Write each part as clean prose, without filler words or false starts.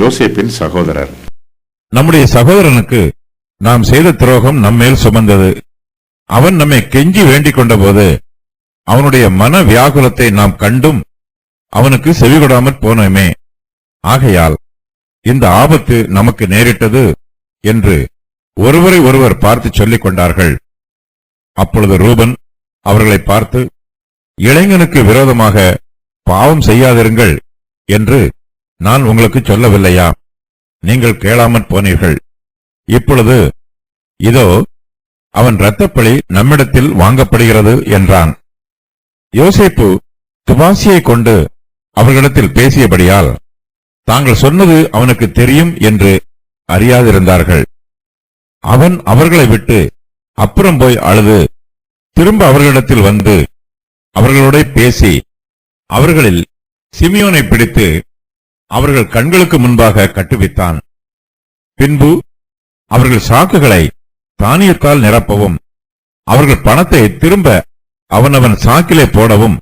யோசேப்பின் சகோதரர். நம்முடைய சகோதரனுக்கு நாம் செய்த துரோகம் நம்மேல் சுமந்தது. அவன் நம்மை கெஞ்சி வேண்டிக் கொண்ட போது அவனுடைய மன வியாகுலத்தை நாம் கண்டும் அவனுக்கு செவிகொடாமற் போனோமே. ஆகையால் இந்த ஆபத்து நமக்கு நேரிட்டது என்று ஒருவரை ஒருவர் பார்த்து சொல்லிக் கொண்டார்கள். அப்பொழுது ரூபன் அவர்களை பார்த்து, இளைஞனுக்கு விரோதமாக பாவம் செய்யாதிருங்கள் என்று நான் உங்களுக்கு சொல்லவில்லையா? நீங்கள் கேளாமற் போனீர்கள். இப்பொழுது இதோ அவன் இரத்தப்பழி நம்மிடத்தில் வாங்கப்படுகிறது என்றான். யோசேப்பு துபாசியை கொண்டு அவர்களிடத்தில் பேசியபடியால் தாங்கள் சொன்னது அவனுக்கு தெரியும் என்று அறியாதிருந்தார்கள். அவன் அவர்களை விட்டு அப்புறம் போய் அழுது திரும்ப அவர்களிடத்தில் வந்து அவர்களோட பேசி அவர்களில் சிமியோனை பிடித்து அவர்கள் கண்களுக்கு முன்பாக கட்டுவித்தான். பின்பு அவர்கள் சாக்குகளை தானியத்தால் நிரப்பவும் அவர்கள் பணத்தை திரும்ப அவனவன் சாக்கிலே போடவும்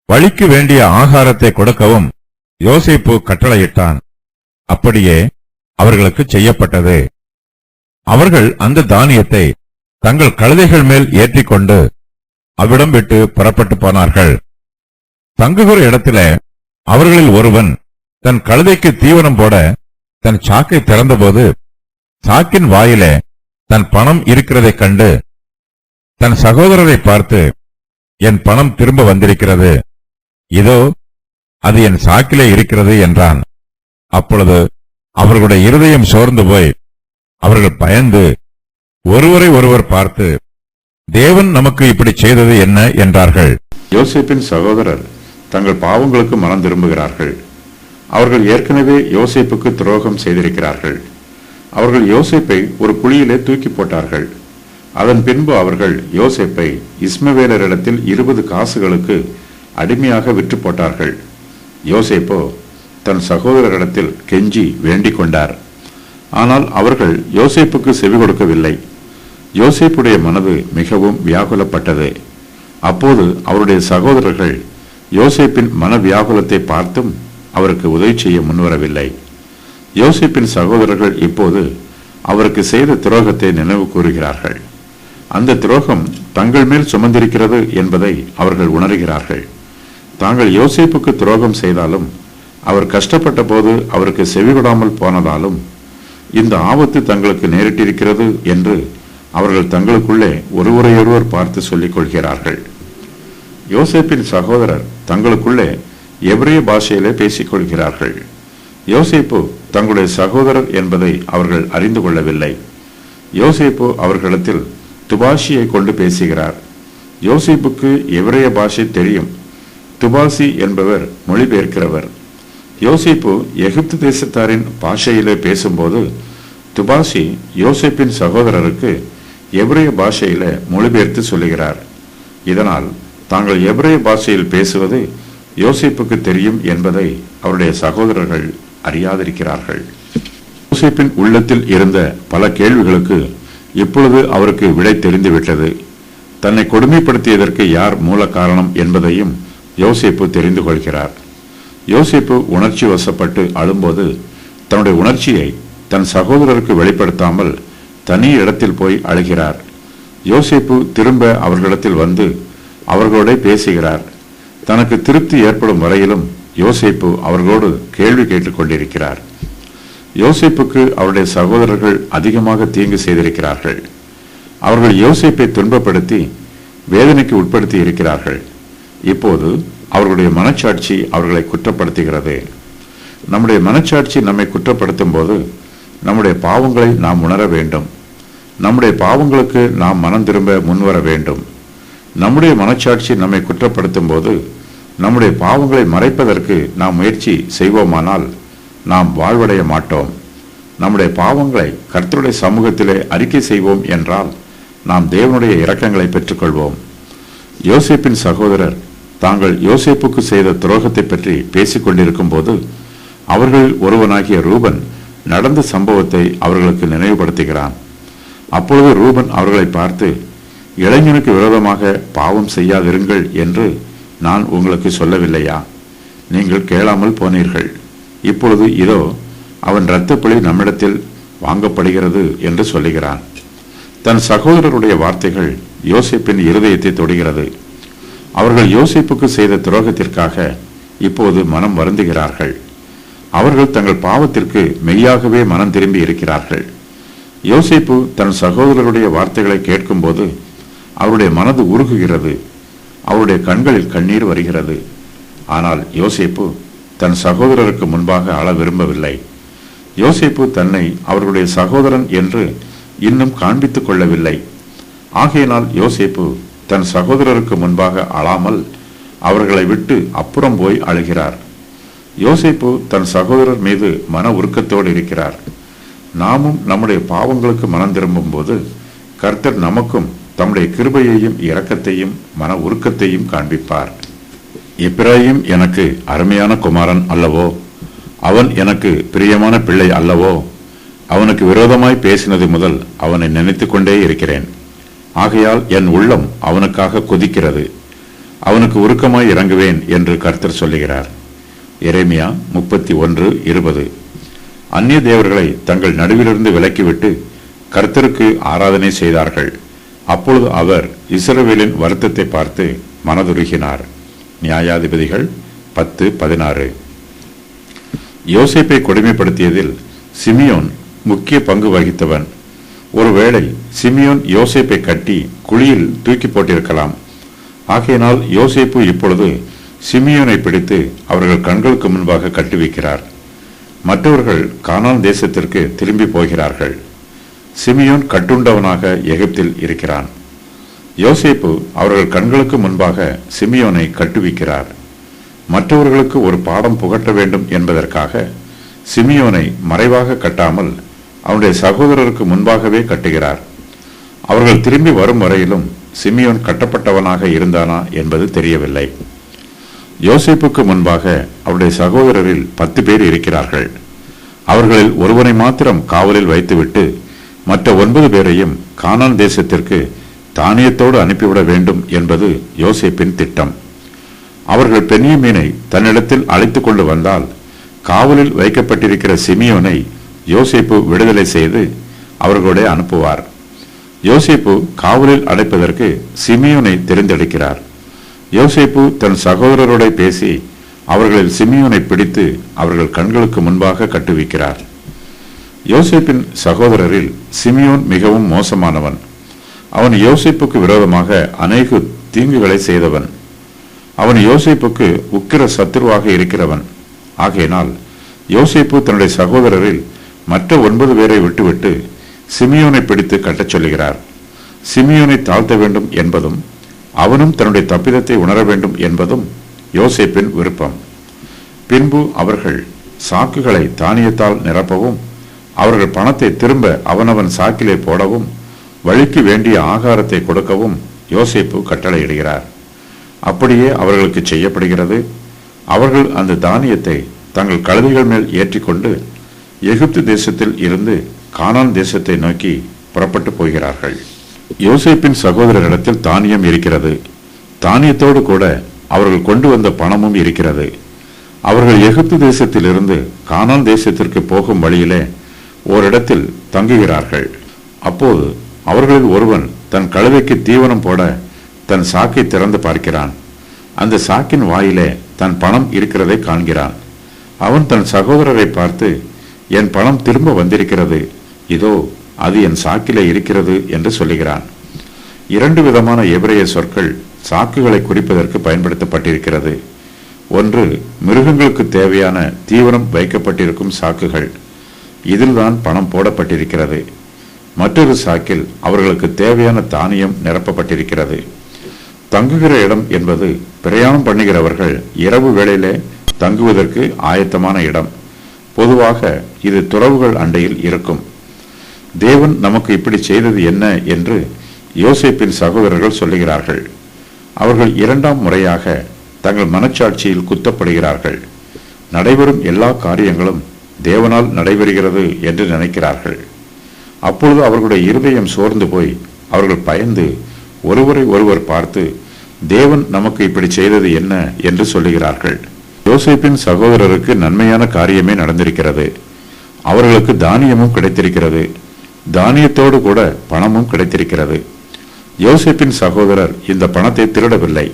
வழிக்கு வேண்டிய ஆகாரத்தை கொடுக்கவும் யோசேப்பு கட்டளையிட்டான். அப்படியே அவர்களுக்கு செய்யப்பட்டது. அவர்கள் அந்த தானியத்தை தங்கள் கழுதைகள் மேல் ஏற்றிக்கொண்டு அவ்விடம் விட்டு புறப்பட்டு போனார்கள். தங்குகிற இடத்தில அவர்களில் ஒருவன் தன் கழுதைக்கு தீவனம் போட தன் சாக்கை திறந்தபோது சாக்கின் வாயிலே தன் பணம் இருக்கிறதைக் கண்டு தன் சகோதரரை பார்த்து, என் பணம் திரும்ப வந்திருக்கிறது, இதோ அது என் சாக்கிலே இருக்கிறது என்றான். அப்பொழுது அவர்களுடைய இருதயம் சோர்ந்து போய் அவர்கள் பயந்து ஒருவரை ஒருவர் பார்த்து, தேவன் நமக்கு இப்படி செய்தது என்ன என்றார்கள். யோசேப்பின் சகோதரர் தங்கள் பாவங்களுக்கு மனம் திரும்புகிறார்கள். அவர்கள் ஏற்கனவே யோசேப்புக்கு துரோகம் செய்திருக்கிறார்கள். அவர்கள் யோசேப்பை ஒரு குழியிலே தூக்கி போட்டார்கள். அதன் பின்பு அவர்கள் யோசேப்பை இஸ்மவேலரிடத்தில் 20 காசுகளுக்கு அடிமையாக விற்று போட்டார்கள். யோசேப்போ தன் சகோதரரிடத்தில் கெஞ்சி வேண்டிக் கொண்டார். ஆனால் அவர்கள் யோசேப்புக்கு செவி கொடுக்கவில்லை. யோசேப்புடைய மனது மிகவும் வியாகுலப்பட்டது. அப்போது அவருடைய சகோதரர்கள் யோசேப்பின் மன வியாகுலத்தை பார்த்தும் அவருக்கு உதவி செய்ய முன்வரவில்லை. யோசேப்பின் சகோதரர்கள் இப்போது அவருக்கு செய்த துரோகத்தை நினைவு கூறுகிறார்கள். அந்த துரோகம் தங்கள் மேல் சுமந்திருக்கிறது என்பதை அவர்கள் உணர்கிறார்கள். தாங்கள் யோசேப்புக்கு துரோகம் செய்தாலும் அவர் கஷ்டப்பட்ட போது அவருக்கு செவிகொடாமல் போனதாலும் இந்த ஆபத்து தங்களுக்கு நேரிட்டிருக்கிறது என்று அவர்கள் தங்களுக்குள்ளே ஒருவரையொருவர் பார்த்து சொல்லிக் கொள்கிறார்கள். யோசேப்பின் சகோதரர் தங்களுக்குள்ளே எபிரேய பாஷையிலே பேசிக் கொள்கிறார்கள். யோசேப்பு தங்களுடைய சகோதரர் என்பதை அவர்கள் அறிந்து கொள்ளவில்லை. யோசேப்பு அவர்களிடத்தில் துபாசியை கொண்டு பேசுகிறார். யோசேப்புக்கு எபிரேய பாஷை தெரியும். துபாசி என்பவர் மொழிபெயர்க்கிறவர். யோசேப்பு எகிப்து தேசத்தாரின் பாஷையிலே பேசும்போது துபாசி யோசேப்பின் சகோதரருக்கு எபிரேய பாஷையில மொழிபெயர்த்து சொல்லுகிறார். இதனால் தாங்கள் எபிரேய பாஷையில் பேசுவது யோசேப்புக்கு தெரியும் என்பதை அவருடைய சகோதரர்கள் அறியாதிருக்கிறார்கள். யோசேப்பின் உள்ளத்தில் இருந்த பல கேள்விகளுக்கு இப்பொழுது அவருக்கு விடை தெரிந்துவிட்டது. தன்னை கொடுமைப்படுத்தியதற்கு யார் மூல காரணம் என்பதையும் யோசேப்பு தெரிந்து கொள்கிறார். யோசேப்பு உணர்ச்சி வசப்பட்டு அழும்போது தன்னுடைய உணர்ச்சியை தன் சகோதரருக்கு வெளிப்படுத்தாமல் தனி இடத்தில் போய் அழுகிறார். யோசேப்பு திரும்ப அவர்களிடத்தில் வந்து அவர்களோட பேசுகிறார். தனக்கு திருப்தி ஏற்படும் வரையிலும் யோசேப்பு அவர்களோடு கேள்வி கேட்டுக் கொண்டிருக்கிறார். யோசேப்புக்கு அவருடைய சகோதரர்கள் அதிகமாக தீங்கு செய்திருக்கிறார்கள். அவர்கள் யோசேப்பை துன்பப்படுத்தி வேதனைக்கு உட்படுத்தி இருக்கிறார்கள். இப்போது அவர்களுடைய மனச்சாட்சி அவர்களை குற்றப்படுத்துகிறது. நம்முடைய மனச்சாட்சி நம்மை குற்றப்படுத்தும் போது நம்முடைய பாவங்களை நாம் உணர வேண்டும். நம்முடைய பாவங்களுக்கு நாம் மனம் திரும்ப முன்வர வேண்டும். நம்முடைய மனச்சாட்சி நம்மை குற்றப்படுத்தும் போது நம்முடைய பாவங்களை மறைப்பதற்கு நாம் முயற்சி செய்வோமானால் நாம் வாழ்வடைய மாட்டோம். நம்முடைய பாவங்களை கர்த்தருடைய சமூகத்திலே அறிக்கை செய்வோம் என்றால் நாம் தேவனுடைய இரக்கங்களை பெற்றுக்கொள்வோம். யோசேப்பின் சகோதரர் தாங்கள் யோசேப்புக்கு செய்த துரோகத்தை பற்றி பேசிக் கொண்டிருக்கும் போது அவர்கள் ஒருவனாகிய ரூபன் நடந்த சம்பவத்தை அவர்களுக்கு நினைவுபடுத்துகிறான். அப்பொழுது ரூபன் அவர்களை பார்த்து, இளைஞனுக்கு விரோதமாக பாவம் செய்யாதிருங்கள் என்று நான் உங்களுக்கு சொல்லவில்லையா? நீங்கள் கேளாமல் போனீர்கள். இப்பொழுது இதோ அவன் இரத்தப்பழி நம்மிடத்தில் வாங்கப்படுகிறது என்று சொல்லுகிறான். தன் சகோதரருடைய வார்த்தைகள் யோசேப்பின் இருதயத்தை தொடுகிறது. அவர்கள் யோசேப்புக்கு செய்த துரோகத்திற்காக இப்போது மனம் வருந்துகிறார்கள். அவர்கள் தங்கள் பாவத்திற்கு மெய்யாகவே மனம் திரும்பி இருக்கிறார்கள். யோசேப்பு தன் சகோதரருடைய வார்த்தைகளை கேட்கும்போது அவருடைய மனது உருகுகிறது. அவருடைய கண்களில் கண்ணீர் வருகிறது. ஆனால் யோசேப்பு தன் சகோதரருக்கு முன்பாக அழ விரும்பவில்லை. யோசேப்பு தன்னை அவர்களுடைய சகோதரன் என்று இன்னும் காண்பித்துக் கொள்ளவில்லை. ஆகையினால் யோசேப்பு தன் சகோதரருக்கு முன்பாக அழாமல் அவர்களை விட்டு அப்புறம் போய் அழுகிறார். யோசேப்பு தன் சகோதரர் மீது மன உருக்கத்தோடு இருக்கிறார். நாமும் நம்முடைய பாவங்களுக்கு மனம் திரும்பும் போது கர்த்தர் நமக்கும் தம்முடைய கிருபையையும் இரக்கத்தையும் மன உருக்கத்தையும் காண்பிப்பார். எப்பிராயிம் எனக்கு அருமையான குமாரன் அல்லவோ, அவன் எனக்கு பிரியமான பிள்ளை அல்லவோ, அவனுக்கு விரோதமாய் பேசினது முதல் அவனை நினைத்து கொண்டே இருக்கிறேன். ஆகையால் என் உள்ளம் அவனுக்காக கொதிக்கிறது, அவனுக்கு உருக்கமாய் இறங்குவேன் என்று கர்த்தர் சொல்லுகிறார். எரேமியா 31:20. அந்நிய தேவர்களை தங்கள் நடுவிலிருந்து விலக்கிவிட்டு கர்த்தருக்கு ஆராதனை செய்தார்கள். அப்பொழுது அவர் இஸ்ரவேலின் வருத்தத்தை பார்த்து மனதுருகினார். நியாயாதிபதிகள் 10:16. யோசேப்பை கொடுமைப்படுத்தியதில் சிமியோன் முக்கிய பங்கு வகித்தவன். ஒருவேளை சிமியோன் யோசேப்பை கட்டி குழியில் தூக்கி போட்டிருக்கலாம். ஆகையினால் யோசேப்பு இப்பொழுது சிமியோனை பிடித்து அவர்கள் கண்களுக்கு முன்பாக கட்டி வைக்கிறார். மற்றவர்கள் கானான் தேசத்திற்கு திரும்பி போகிறார்கள். சிமியோன் கட்டுண்டவனாக எகிப்தில் இருக்கிறான். யோசேப்பு அவர்கள் கண்களுக்கு முன்பாக சிமியோனை கட்டுவிக்கிறார். மற்றவர்களுக்கு ஒரு பாடம் புகட்ட வேண்டும் என்பதற்காக சிமியோனை மறைவாக கட்டாமல் அவனுடைய சகோதரருக்கு முன்பாகவே கட்டுகிறார். அவர்கள் திரும்பி வரும் வரையிலும் சிமியோன் கட்டப்பட்டவனாக இருந்தானா என்பது தெரியவில்லை. யோசேப்புக்கு முன்பாக அவருடைய சகோதரரில் 10 பேர் இருக்கிறார்கள். அவர்களில் ஒருவனை மாத்திரம் காவலில் வைத்துவிட்டு மற்ற 9 பேரையும் கானான் தேசத்திற்கு தானியத்தோடு அனுப்பிவிட வேண்டும் என்பது யோசேப்பின் திட்டம். அவர்கள் பென்யமீனை தன்னிடத்தில் அழைத்துக் கொண்டு வந்தால் காவலில் வைக்கப்பட்டிருக்கிற சிமியோனை யோசேப்பு விடுதலை செய்து அவர்களுடைய அனுப்புவார். யோசேப்பு காவலில் அடைப்பதற்கு சிமியோனை தெரிந்தெடுக்கிறார். யோசேப்பு தன் சகோதரரோட பேசி அவர்களில் சிமியோனை பிடித்து அவர்கள் கண்களுக்கு முன்பாக கட்டுவிக்கிறார். யோசேப்பின் சகோதரரில் சிமியோன் மிகவும் மோசமானவன். அவன் யோசேப்புக்கு விரோதமாக அநேக தீங்குகளை செய்தவன். அவன் யோசேப்புக்கு உக்கிர சத்துருவாக இருக்கிறவன். ஆகையினால் யோசேப்பு தன்னுடைய சகோதரரில் மற்ற 9 பேரை விட்டுவிட்டு சிமியோனை பிடித்து கட்டச் சொல்லுகிறார். சிமியோனை தாழ்த்த வேண்டும் என்பதும் அவனும் தன்னுடைய தப்பிதத்தை உணர வேண்டும் என்பதும் யோசேப்பின் விருப்பம். பின்பு அவர்கள் சாக்குகளை தானியத்தால் நிரப்பவும் அவர்கள் பணத்தை திரும்ப அவனவன் சாக்கிலே போடவும் வழிக்கு வேண்டிய ஆகாரத்தை கொடுக்கவும் யோசேப்பு கட்டளையிடுகிறார். அப்படியே அவர்களுக்கு செய்யப்படுகிறது. அவர்கள் அந்த தானியத்தை தங்கள் கழுதைகள் மேல் ஏற்றிக்கொண்டு எகிப்து தேசத்தில் இருந்து கானான் தேசத்தை நோக்கி புறப்பட்டு போகிறார்கள். யோசேப்பின் சகோதரரிடத்தில் தானியம் இருக்கிறது. தானியத்தோடு கூட அவர்கள் கொண்டு வந்த பணமும் இருக்கிறது. அவர்கள் எகிப்து தேசத்திலிருந்து கானான் தேசத்திற்கு போகும் வழியிலே ஓரிடத்தில் தங்குகிறார்கள். அப்போது அவர்களில் ஒருவன் தன் கழுதைக்கு தீவனம் போட தன் சாக்கை திறந்து பார்க்கிறான். அந்த சாக்கின் வாயிலே தன் பணம் இருக்கிறதை காண்கிறான். அவன் தன் சகோதரரை பார்த்து, என் பணம் திரும்ப வந்திருக்கிறது, இதோ அது என் சாக்கிலே இருக்கிறது என்று சொல்லுகிறான். 2 விதமான எபிரேய சொற்கள் சாக்குகளை குறிப்பதற்கு பயன்படுத்தப்பட்டிருக்கிறது. ஒன்று மிருகங்களுக்கு தேவையான தீவனம் வைக்கப்பட்டிருக்கும் சாக்குகள், இதில்தான் பணம் போடப்பட்டிருக்கிறது. மற்றொரு சாக்கில் அவர்களுக்கு தேவையான தானியம் நிரப்பப்பட்டிருக்கிறது. தங்குகிற இடம் என்பது பிரயாணம் பண்ணுகிறவர்கள் இரவு வேளையிலே தங்குவதற்கு ஆயத்தமான இடம். பொதுவாக இது துறவுகள் அண்டையில் இருக்கும். தேவன் நமக்கு இப்படி செய்தது என்ன என்று யோசேப்பின் சகோதரர்கள் சொல்லுகிறார்கள். அவர்கள் 2ஆம் முறையாக தங்கள் மனச்சாட்சியில் குத்தப்படுகிறார்கள். நடைபெறும் எல்லா காரியங்களும் தேவனால் நடைபெறுகிறது என்று நினைக்கிறார்கள். அப்பொழுது அவர்களுடைய இருதயம் சோர்ந்து போய் அவர்கள் பயந்து ஒருவரை ஒருவர் பார்த்து, தேவன் நமக்கு இப்படி செய்தது என்ன என்று சொல்லுகிறார்கள். யோசேப்பின் சகோதரருக்கு நன்மையான காரியமே நடந்திருக்கிறது. அவர்களுக்கு தானியமும் கிடைத்திருக்கிறது, தானியத்தோடு கூட பணமும் கிடைத்திருக்கிறது. யோசேப்பின் சகோதரர் இந்த பணத்தை திருடவில்லை.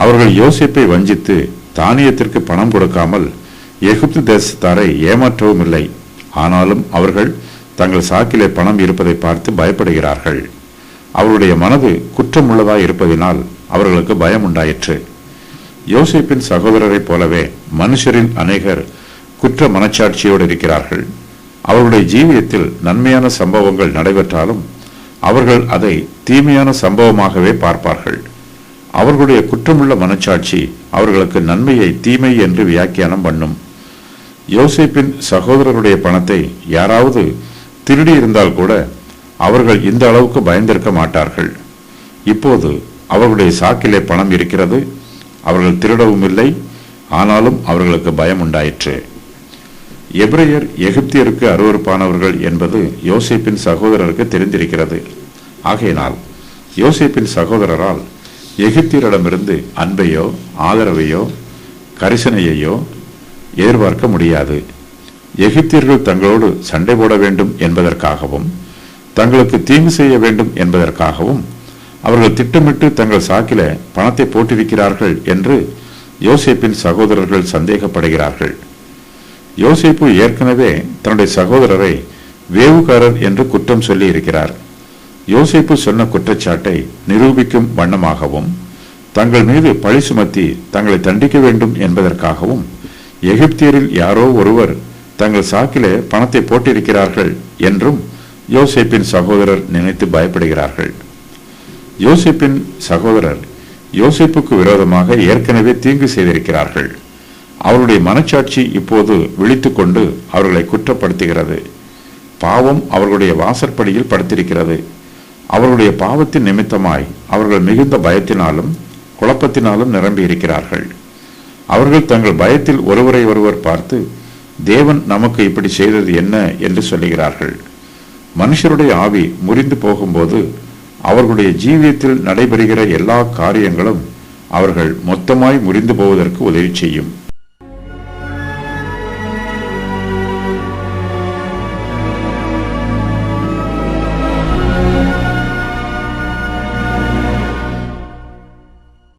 அவர்கள் யோசேப்பை வஞ்சித்து தானியத்திற்கு பணம் கொடுக்காமல் எகிப்து தேசத்தாரை ஏமாற்றவும் இல்லை. ஆனாலும் அவர்கள் தங்கள் சாக்கிலே பணம் இருப்பதை பார்த்து பயப்படுகிறார்கள். அவருடைய மனது குற்றமுள்ளதாய் இருப்பதினால் அவர்களுக்கு பயம் உண்டாயிற்று. யோசேப்பின் சகோதரரைப் போலவே மனுஷரில் அநேகர் குற்ற மனச்சாட்சியோடு இருக்கிறார்கள். அவர்களுடைய ஜீவியத்தில் நன்மையான சம்பவங்கள் நடைபெற்றாலும் அவர்கள் அதை தீமையான சம்பவமாகவே பார்ப்பார்கள். அவர்களுடைய குற்றமுள்ள மனச்சாட்சி அவர்களுக்கு நன்மையை தீமை என்று வியாக்கியானம் பண்ணும். யோசேப்பின் சகோதரருடைய பணத்தை யாராவது திருடி இருந்தால் கூட அவர்கள் இந்த அளவுக்கு பயந்திருக்க மாட்டார்கள். இப்போது அவர்களுடைய சாக்கிலே பணம் இருக்கிறது, அவர்கள் திருடவும் இல்லை. ஆனாலும் அவர்களுக்கு பயம் உண்டாயிற்று. எபிரேயர் எகிப்தியருக்கு அருவருப்பானவர்கள் என்பது யோசேப்பின் சகோதரருக்கு தெரிந்திருக்கிறது. ஆகையினால் யோசேப்பின் சகோதரரால் எகிப்தியரிடமிருந்து அன்பையோ ஆதரவையோ கரிசனையையோ எதிர்பார்க்க முடியாது. எகிப்தியர்கள் தங்களோடு சண்டை போட வேண்டும் என்பதற்காகவும் தங்களுக்கு தீங்கு செய்ய வேண்டும் என்பதற்காகவும் அவர்கள் திட்டமிட்டு தங்கள் சாக்கில பணத்தை போட்டிருக்கிறார்கள் என்று யோசேப்பின் சகோதரர்கள் சந்தேகப்படுகிறார்கள். யோசேப்பு ஏற்கனவே தன்னுடைய சகோதரரை வேவுகாரர் என்று குற்றம் சொல்லி இருக்கிறார். யோசேப்பு சொன்ன குற்றச்சாட்டை நிரூபிக்கும் வண்ணமாகவும் தங்கள் மீது பழி சுமத்தி தங்களை தண்டிக்க வேண்டும் என்பதற்காகவும் எகிப்தியரில் யாரோ ஒருவர் தங்கள் சாக்கிலே பணத்தை போட்டிருக்கிறார்கள் என்றும் யோசேப்பின் சகோதரர் நினைத்து பயப்படுகிறார்கள். யோசேப்பின் சகோதரர் யோசேப்புக்கு விரோதமாக ஏற்கனவே தீங்கு செய்திருக்கிறார்கள். அவருடைய மனச்சாட்சி இப்போது விழித்துக்கொண்டு அவர்களை குற்றப்படுத்துகிறது. பாவம் அவர்களுடைய வாசற்படியில் படுத்திருக்கிறது. அவர்களுடைய பாவத்தின் நிமித்தமாய் அவர்கள் மிகுந்த பயத்தினாலும் குழப்பத்தினாலும் நிரம்பி இருக்கிறார்கள். அவர்கள் தங்கள் பயத்தில் ஒருவரை ஒருவர் பார்த்து, தேவன் நமக்கு இப்படி செய்தது என்ன என்று சொல்லுகிறார்கள். மனுஷருடைய ஆவி முறிந்து போகும்போது அவர்களுடைய ஜீவியத்தில் நடைபெறுகிற எல்லா காரியங்களும் அவர்கள் மொத்தமாய் முறிந்து போவதற்கு உதவி செய்யும்.